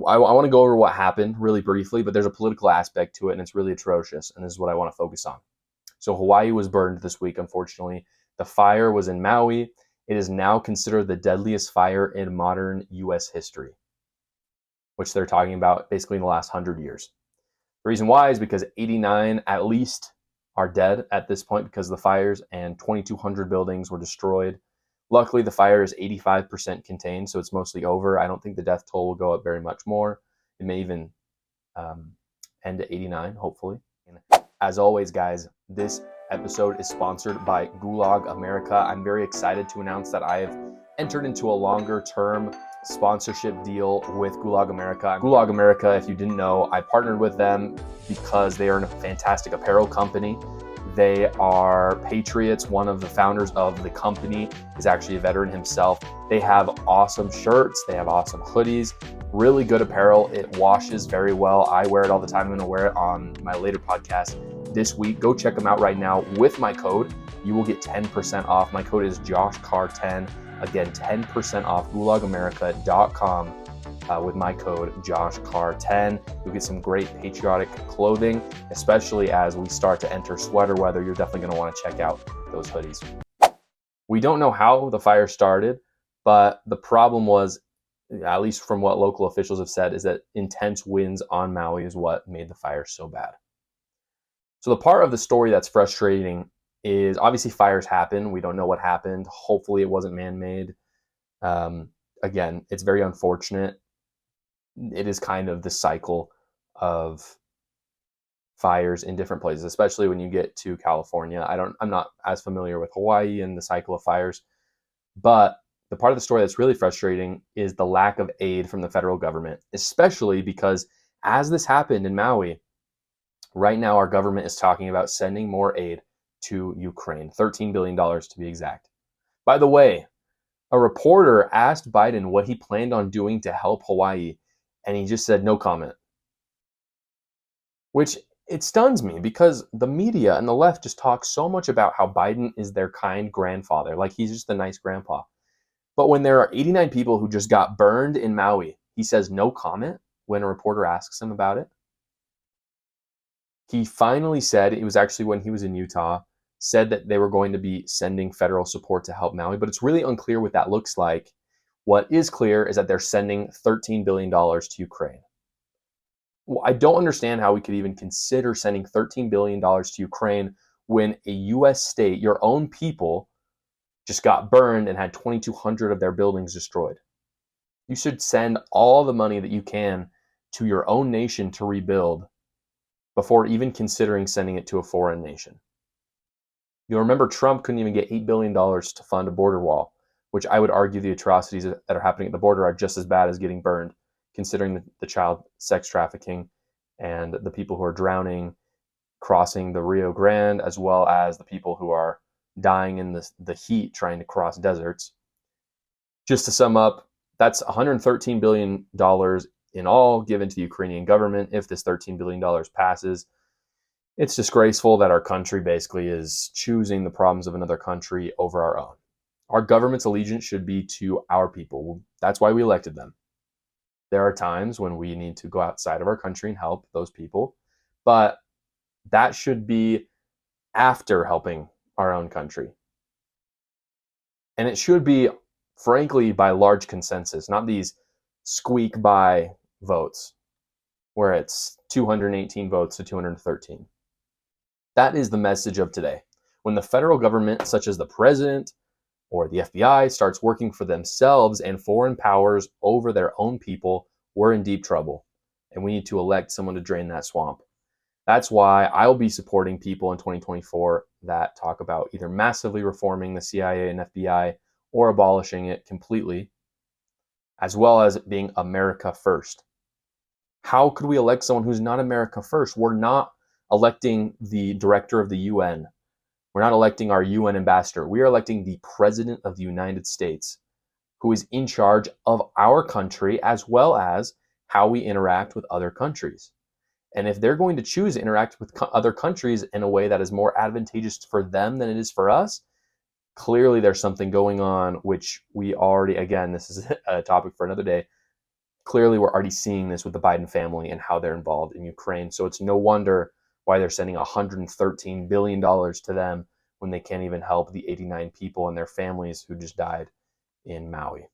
I want to go over what happened really briefly, but there's a political aspect to it, and it's really atrocious, and this is what I want to focus on. So Hawaii was burned this week, unfortunately. The fire was in Maui. It is now considered the deadliest fire in modern U.S. history, which they're talking about basically in the last 100 years. The reason why is because 89 at least are dead at this point because of the fires, and 2,200 buildings were destroyed. Luckily, the fire is 85% contained, so it's mostly over. I don't think the death toll will go up very much more. It may even end at 89, hopefully. And as always, guys, this episode is sponsored by Gulag America. I'm very excited to announce that I have entered into a longer-term sponsorship deal with Gulag America. Gulag America, if you didn't know, I partnered with them because they are a fantastic apparel company. They are patriots. One of the founders of the company is actually a veteran himself. They have awesome shirts. They have awesome hoodies, really good apparel. It washes very well. I wear it all the time. I'm going to wear it on my later podcast this week. Go check them out right now with my code. You will get 10% off. My code is JoshCar10. Again, 10% off gulagamerica.com with my code JoshCar10. You'll get some great patriotic clothing, especially as we start to enter sweater weather. You're definitely going to want to check out those hoodies. We don't know how the fire started, but the problem was, at least from what local officials have said, is that intense winds on Maui is what made the fire so bad. So the part of the story that's frustrating is obviously fires happen. We don't know what happened. Hopefully it wasn't man-made. Again, it's very unfortunate. It is kind of the cycle of fires in different places, especially when you get to California. I'm not as familiar with Hawaii and the cycle of fires, but the part of the story that's really frustrating is the lack of aid from the federal government, especially because as this happened in Maui, right now our government is talking about sending more aid to Ukraine, $13 billion to be exact. By the way, a reporter asked Biden what he planned on doing to help Hawaii, and he just said no comment. Which, it stuns me because the media and the left just talk so much about how Biden is their kind grandfather, like he's just a nice grandpa. But when there are 89 people who just got burned in Maui, he says no comment when a reporter asks him about it. He finally said, it was actually when he was in Utah, said that they were going to be sending federal support to help Maui, but it's really unclear what that looks like. What is clear is that they're sending $13 billion to Ukraine. Well, I don't understand how we could even consider sending $13 billion to Ukraine when a U.S. state, your own people, just got burned and had 2,200 of their buildings destroyed. You should send all the money that you can to your own nation to rebuild before even considering sending it to a foreign nation. You'll remember Trump couldn't even get $8 billion to fund a border wall, which I would argue the atrocities that are happening at the border are just as bad as getting burned, considering the child sex trafficking and the people who are drowning crossing the Rio Grande, as well as the people who are dying in the heat trying to cross deserts. Just to sum up, that's $113 billion in all given to the Ukrainian government if this $13 billion passes. It's disgraceful that our country basically is choosing the problems of another country over our own. Our government's allegiance should be to our people. That's why we elected them. There are times when we need to go outside of our country and help those people, but that should be after helping our own country. And it should be, frankly, by large consensus, not these squeak by votes where it's 218 votes to 213. That is the message of today. When the federal government, such as the president or the FBI, starts working for themselves and foreign powers over their own people, we're in deep trouble. And we need to elect someone to drain that swamp. That's why I'll be supporting people in 2024 that talk about either massively reforming the CIA and FBI or abolishing it completely, as well as being America first. How could we elect someone who's not America first? We're not electing the director of the UN. We're not electing our UN ambassador. We are electing the President of the United States, who is in charge of our country as well as how we interact with other countries. And if they're going to choose to interact with other countries in a way that is more advantageous for them than it is for us, clearly there's something going on, which we already, again, this is a topic for another day. clearly we're already seeing this with the Biden family and how they're involved in Ukraine. So it's no wonder why they're sending $113 billion to them when they can't even help the 89 people and their families who just died in Maui.